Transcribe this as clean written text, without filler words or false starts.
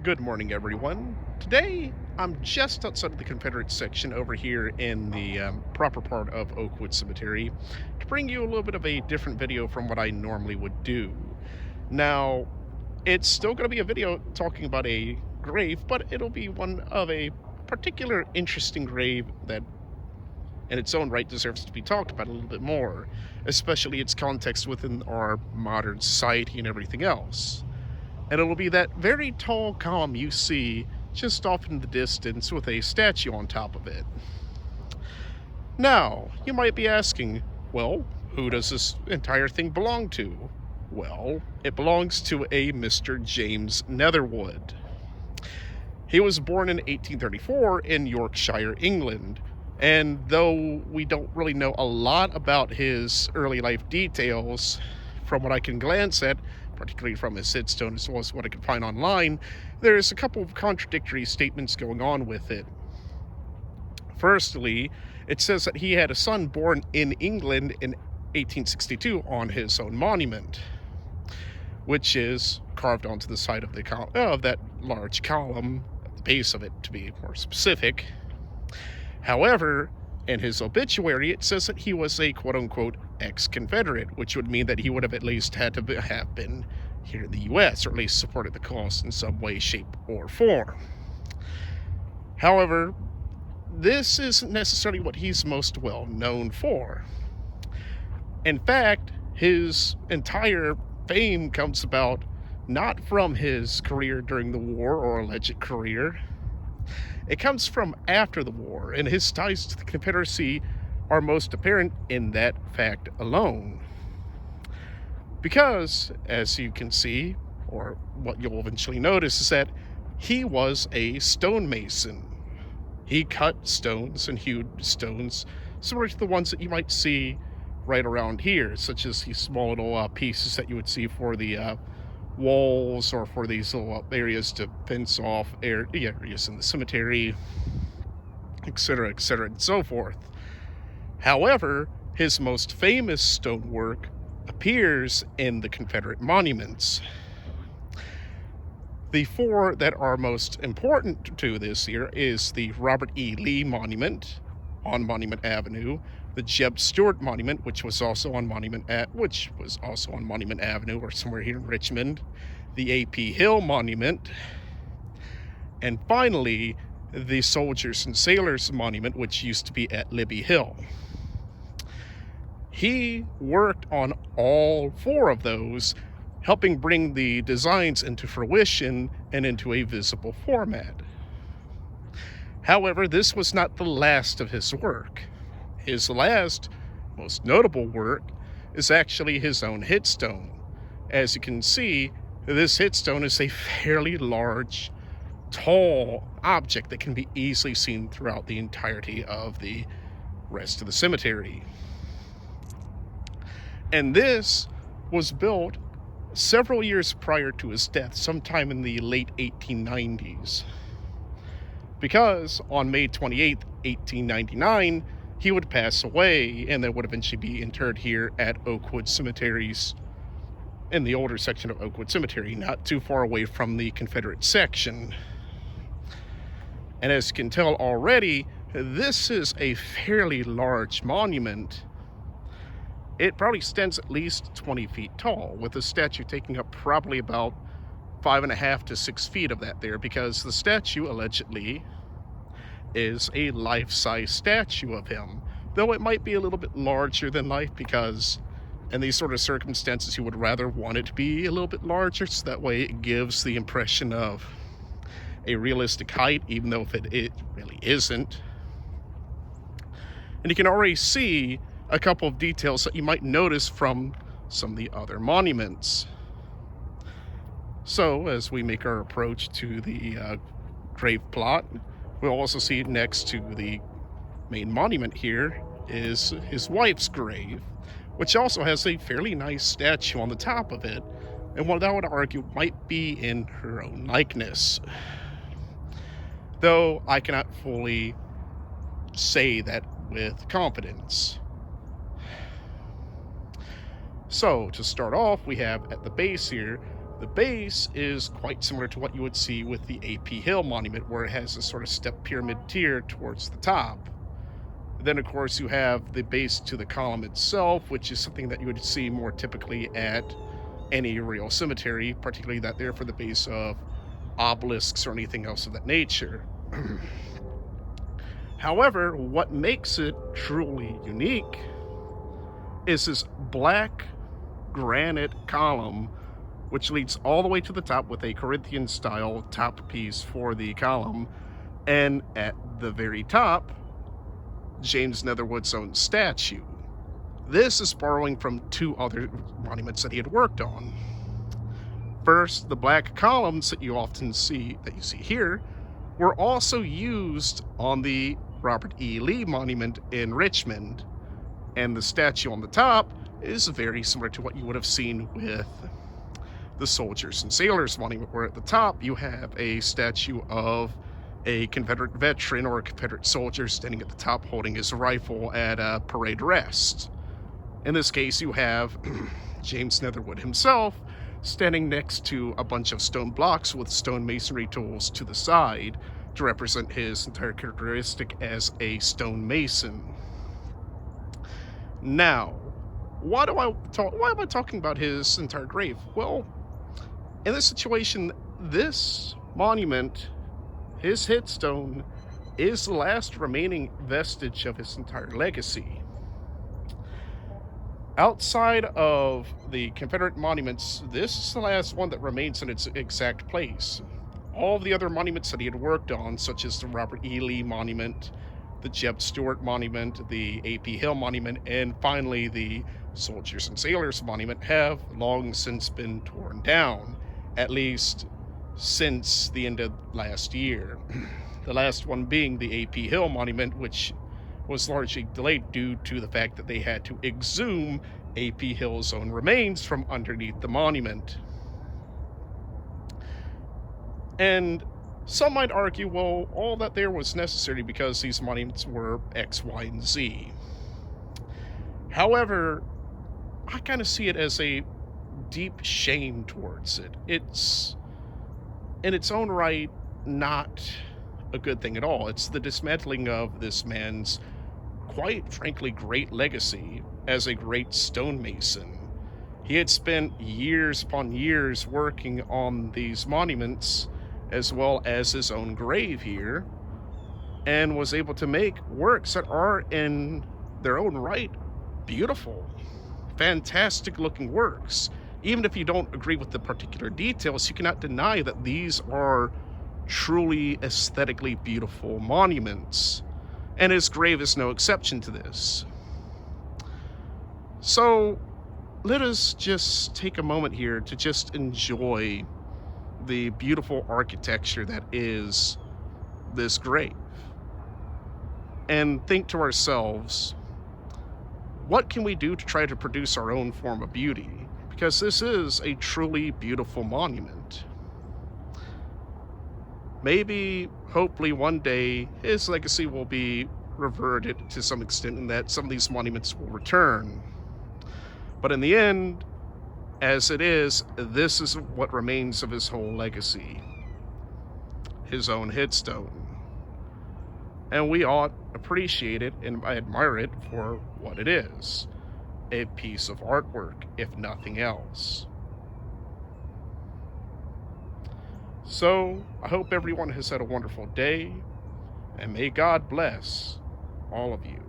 Good morning, everyone. Today, I'm just outside of the Confederate section over here in the proper part of Oakwood Cemetery to bring you a little bit of a different video from what I normally would do. Now, it's still going to be a video talking about a grave, but it'll be one of a particular interesting grave that in its own right deserves to be talked about a little bit more, especially its context within our modern society and everything else. And it will be that very tall column you see just off in the distance with a statue on top of it. Now, you might be asking, well, who does this entire thing belong to? Well, it belongs to a Mr. James Netherwood. He was born in 1834 in Yorkshire, England, and though we don't really know a lot about his early life details, from what I can glance at, particularly from his headstone as well as what I could find online, there's a couple of contradictory statements going on with it. Firstly, it says that he had a son born in England in 1862 on his own monument, which is carved onto the side of that large column at the base of it, to be more specific. However, in his obituary, it says that he was a quote-unquote ex-Confederate, which would mean that he would have at least had to have been here in the U.S., or at least supported the cause in some way, shape, or form. However, this isn't necessarily what he's most well known for. In fact, his entire fame comes about not from his career during the war or alleged career. It comes from after the war, and his ties to the Confederacy are most apparent in that fact alone. Because, as you can see, or what you'll eventually notice, is that he was a stonemason. He cut stones and hewed stones similar to the ones that you might see right around here, such as these small little pieces that you would see for the walls or for these little areas to fence off areas in the cemetery, etc., and so forth. However, his most famous stonework appears in the Confederate Monuments. The four that are most important to this here is the Robert E. Lee Monument on Monument Avenue, the Jeb Stuart Monument, which was also on Monument Avenue or somewhere here in Richmond, the A.P. Hill Monument, and finally the Soldiers and Sailors Monument, which used to be at Libby Hill. He worked on all four of those, helping bring the designs into fruition and into a visible format. However, this was not the last of his work. His last, most notable work is actually his own headstone. As you can see, this headstone is a fairly large, tall object that can be easily seen throughout the entirety of the rest of the cemetery. And this was built several years prior to his death, sometime in the late 1890s. Because on May 28th, 1899, he would pass away and then would eventually be interred here at Oakwood Cemeteries, in the older section of Oakwood Cemetery, not too far away from the Confederate section. And as you can tell already, this is a fairly large monument. It probably stands at least 20 feet tall, with the statue taking up probably about 5.5 to 6 feet of that there, because the statue allegedly is a life-size statue of him, though it might be a little bit larger than life, because in these sort of circumstances you would rather want it to be a little bit larger, so that way it gives the impression of a realistic height, even though it really isn't. And you can already see a couple of details that you might notice from some of the other monuments. So as we make our approach to the grave plot, we'll also see next to the main monument here is his wife's grave, which also has a fairly nice statue on the top of it, and what I would argue might be in her own likeness, though I cannot fully say that with confidence. So to start off, we have at the base here The base is quite similar to what you would see with the AP Hill Monument, where it has a sort of step pyramid tier towards the top. Then, of course, you have the base to the column itself, which is something that you would see more typically at any real cemetery, particularly that there for the base of obelisks or anything else of that nature. However, what makes it truly unique is this black granite column, which leads all the way to the top with a Corinthian style top piece for the column, and at the very top, James Netherwood's own statue. This is borrowing from two other monuments that he had worked on. First, the black columns that you see here, were also used on the Robert E. Lee Monument in Richmond, and the statue on the top is very similar to what you would have seen with the Soldiers and Sailors Monument, where at the top you have a statue of a Confederate veteran or a Confederate soldier standing at the top holding his rifle at a parade rest. In this case, you have James Netherwood himself standing next to a bunch of stone blocks with stonemasonry tools to the side to represent his entire characteristic as a stonemason. Now, why am I talking about his entire grave? Well, in this situation, this monument, his headstone, is the last remaining vestige of his entire legacy. Outside of the Confederate monuments, this is the last one that remains in its exact place. All of the other monuments that he had worked on, such as the Robert E. Lee Monument, the Jeb Stuart Monument, the AP Hill Monument, and finally the Soldiers and Sailors Monument, have long since been torn down, at least since the end of last year. The last one being the AP Hill Monument, which was largely delayed due to the fact that they had to exhume AP Hill's own remains from underneath the monument. And some might argue, well, all that there was necessary because these monuments were X, Y, and Z. However, I kind of see it as a deep shame towards it. It's, in its own right, not a good thing at all. It's the dismantling of this man's, quite frankly, great legacy as a great stonemason. He had spent years upon years working on these monuments, as well as his own grave here, and was able to make works that are, in their own right, beautiful, fantastic looking works. Even if you don't agree with the particular details, you cannot deny that these are truly aesthetically beautiful monuments, and his grave is no exception to this. So let us just take a moment here to just enjoy the beautiful architecture that is this grave, and think to ourselves, what can we do to try to produce our own form of beauty? Because this is a truly beautiful monument. Maybe, hopefully one day, his legacy will be reverted to some extent, and that some of these monuments will return. But in the end, as it is, this is what remains of his whole legacy, his own headstone. And we ought appreciate it and admire it for what it is, a piece of artwork, if nothing else. So, I hope everyone has had a wonderful day, and may God bless all of you.